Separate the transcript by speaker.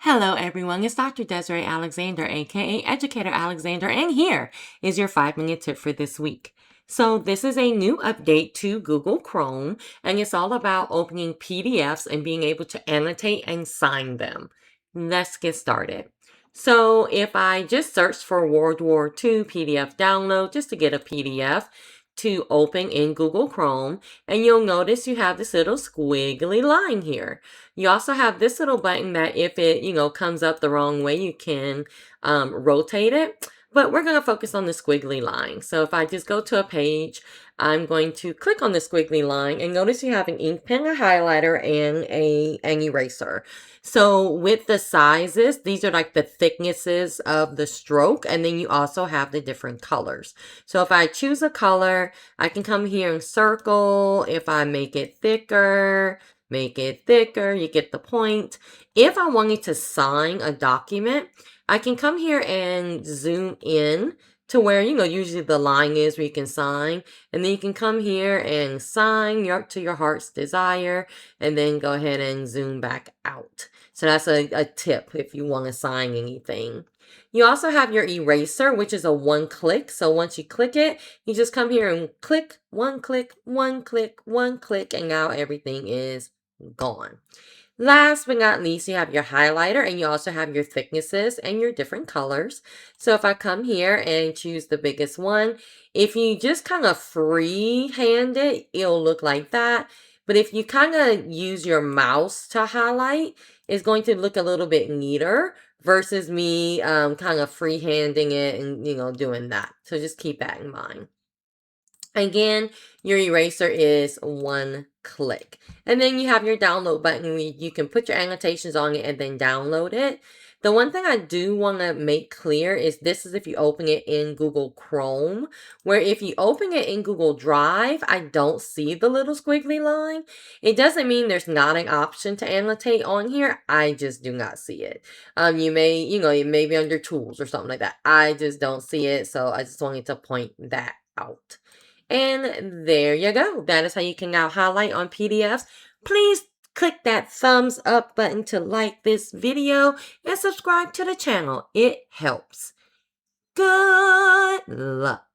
Speaker 1: Hello, everyone. It's Dr. Desiree Alexander, aka Educator Alexander, and here is your 5-minute tip for this week. So, this is a new update to Google Chrome, and it's all about opening PDFs and being able to annotate and sign them. Let's get started. So, if I just search for World War II PDF download just to get a PDF to open in Google Chrome, and you'll notice you have this little squiggly line here. You also have this little button that if it, comes up the wrong way, you can rotate it. But we're going to focus on the squiggly line. So if I just go to a page, I'm going to click on the squiggly line and notice you have an ink pen, a highlighter, and an eraser. So with the sizes, these are like the thicknesses of the stroke, and then you also have the different colors. So if I choose a color, I can come here and circle. If I make it thicker, you get the point. If I wanted to sign a document, I can come here and zoom in to where, usually the line is where you can sign. And then you can come here and sign to your heart's desire, and then go ahead and zoom back out. So that's a tip if you want to sign anything. You also have your eraser, which is a one click. So once you click it, you just come here and click, one click, one click, one click, and now everything is gone. Last but not least, you have your highlighter, and you also have your thicknesses and your different colors. So if I come here and choose the biggest one, if you just kind of freehand it, it'll look like that. But if you kind of use your mouse to highlight, it's going to look a little bit neater versus me kind of freehanding it and, doing that. So just keep that in mind. Again, your eraser is one click. And then you have your download button where you can put your annotations on it and then download it. The one thing I do want to make clear is this is if you open it in Google Chrome, where if you open it in Google Drive, I don't see the little squiggly line. It doesn't mean there's not an option to annotate on here. I just do not see it. You may, it may be under tools or something like that. I just don't see it. So I just wanted to point that out. And there you go. That is how you can now highlight on PDFs. Please click that thumbs up button to like this video and subscribe to the channel. It helps. Good luck.